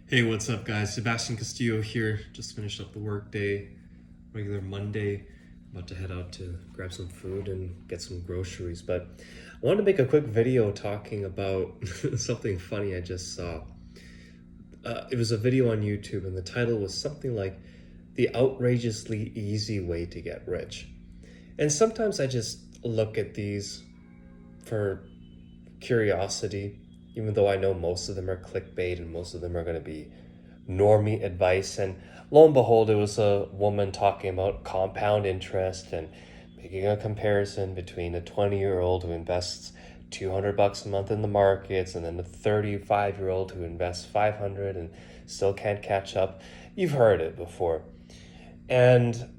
Hey, what's up, guys? Sebastian Castillo here. Just finished up the workday, regular Monday. About to head out to grab some food and get some groceries. But I wanted to make a quick video talking about something funny I just saw. It was a video on YouTube, and the title was something like "The Outrageously Easy Way to Get Rich." And sometimes I just look at these for curiosity, even though I know most of them are clickbait and most of them are going to be normie advice. And lo and behold, it was a woman talking about compound interest and making a comparison between a 20-year-old who invests $200 a month in the markets and then a 35-year-old who invests 500 and still can't catch up. You've heard it before. And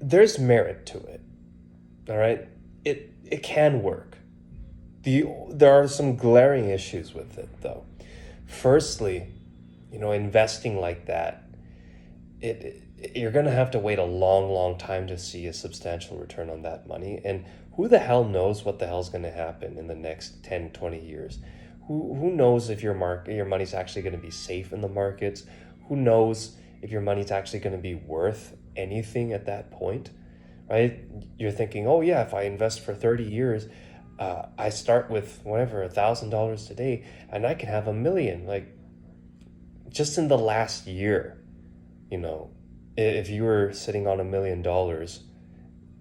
there's merit to it. All right? It can work. There are some glaring issues with it, though. Firstly, investing like that, you're going to have to wait a long, long time to see a substantial return on that money. And who the hell knows what the hell's going to happen in the next 10, 20 years? Who knows if your money's actually going to be safe in the markets? Who knows if your money's actually going to be worth anything at that point, right? You're thinking, oh yeah, if I invest for 30 years, I start with whatever, $1,000 today, and I can have $1 million. Like, just in the last year, if you were sitting on $1 million,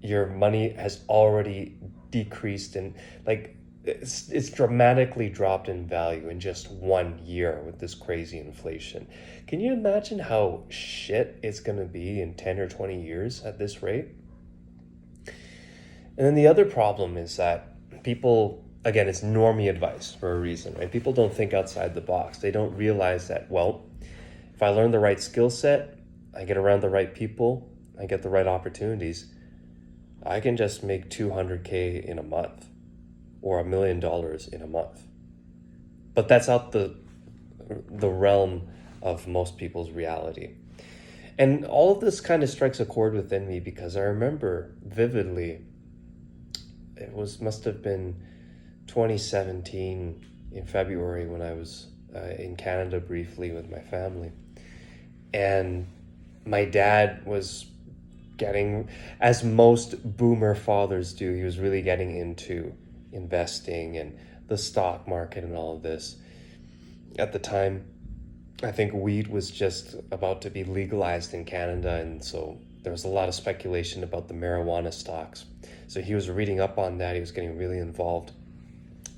your money has already decreased and it's dramatically dropped in value in just 1 year with this crazy inflation. Can you imagine how shit it's going to be in 10 or 20 years at this rate? And then the other problem is that people, again, it's normie advice for a reason, right? People don't think outside the box. They don't realize that, well, if I learn the right skill set, I get around the right people, I get the right opportunities, I can just make $200K in a month or $1 million in a month. But that's out the realm of most people's reality. And all of this kind of strikes a chord within me because I remember vividly, must have been 2017 in February when I was in Canada briefly with my family. And my dad was getting, as most boomer fathers do, he was really getting into investing and the stock market and all of this. At the time, I think weed was just about to be legalized in Canada, and so there was a lot of speculation about the marijuana stocks. So he was reading up on that. He was getting really involved.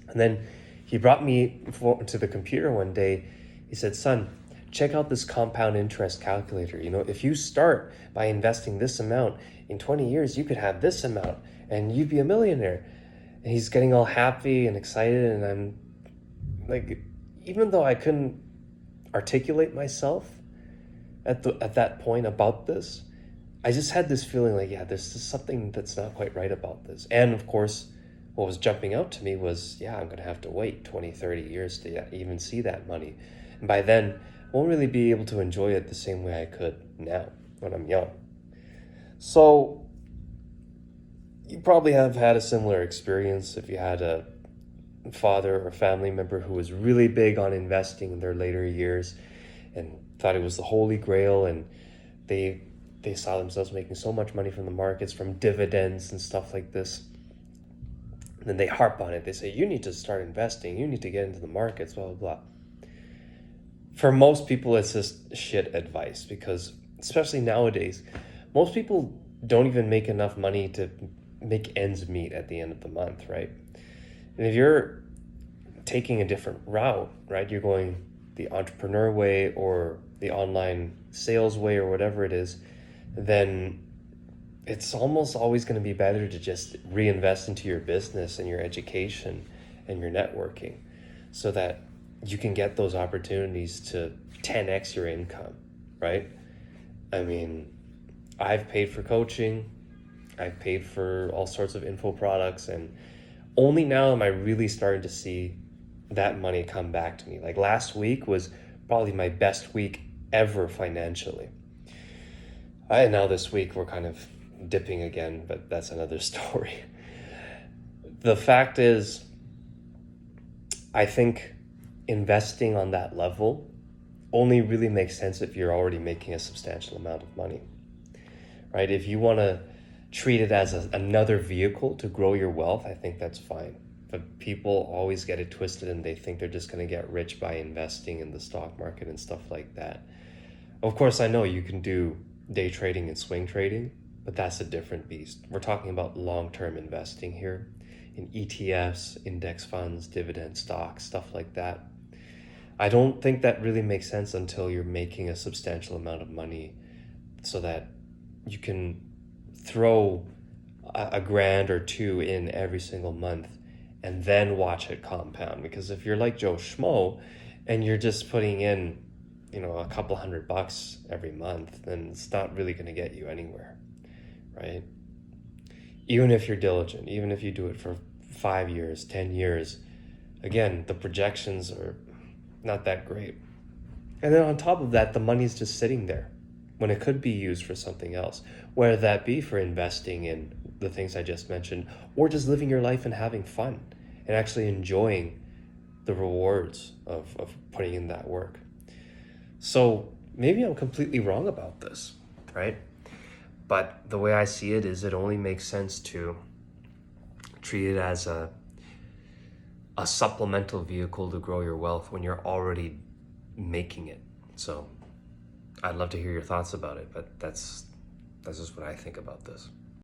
And then he brought me to the computer one day. He said, son, check out this compound interest calculator. If you start by investing this amount, in 20 years, you could have this amount and you'd be a millionaire. And he's getting all happy and excited. And I'm like, even though I couldn't articulate myself at that point about this, I just had this feeling like, yeah, there's just something that's not quite right about this. And of course, what was jumping out to me was, yeah, I'm going to have to wait 20, 30 years to even see that money. And by then, I won't really be able to enjoy it the same way I could now when I'm young. So you probably have had a similar experience if you had a father or family member who was really big on investing in their later years and thought it was the holy grail, and they saw themselves making so much money from the markets, from dividends and stuff like this. And then they harp on it. They say, you need to start investing. You need to get into the markets, blah, blah, blah. For most people, it's just shit advice because, especially nowadays, most people don't even make enough money to make ends meet at the end of the month, right? And if you're taking a different route, right, you're going the entrepreneur way or the online sales way or whatever it is, then it's almost always going to be better to just reinvest into your business and your education and your networking so that you can get those opportunities to 10x your income, right? I mean, I've paid for coaching, I've paid for all sorts of info products, and only now am I really starting to see that money come back to me. Like last week was probably my best week ever financially. And now this week we're kind of dipping again, but that's another story. The fact is, I think investing on that level only really makes sense if you're already making a substantial amount of money, right? If you want to treat it as another vehicle to grow your wealth, I think that's fine. But people always get it twisted and they think they're just going to get rich by investing in the stock market and stuff like that. Of course, I know you can do day trading and swing trading, but that's a different beast. We're talking about long-term investing here in ETFs, index funds, dividend stocks, stuff like that. I don't think that really makes sense until you're making a substantial amount of money so that you can throw a grand or two in every single month and then watch it compound. Because if you're like Joe Schmo and you're just putting in, a couple $100 every month, then it's not really going to get you anywhere, right? Even if you're diligent, even if you do it for 5 years, 10 years, again, the projections are not that great. And then on top of that, the money's just sitting there when it could be used for something else, whether that be for investing in the things I just mentioned, or just living your life and having fun and actually enjoying the rewards of putting in that work. So maybe I'm completely wrong about this, right? But the way I see it is it only makes sense to treat it as a supplemental vehicle to grow your wealth when you're already making it. So I'd love to hear your thoughts about it, but that's just what I think about this.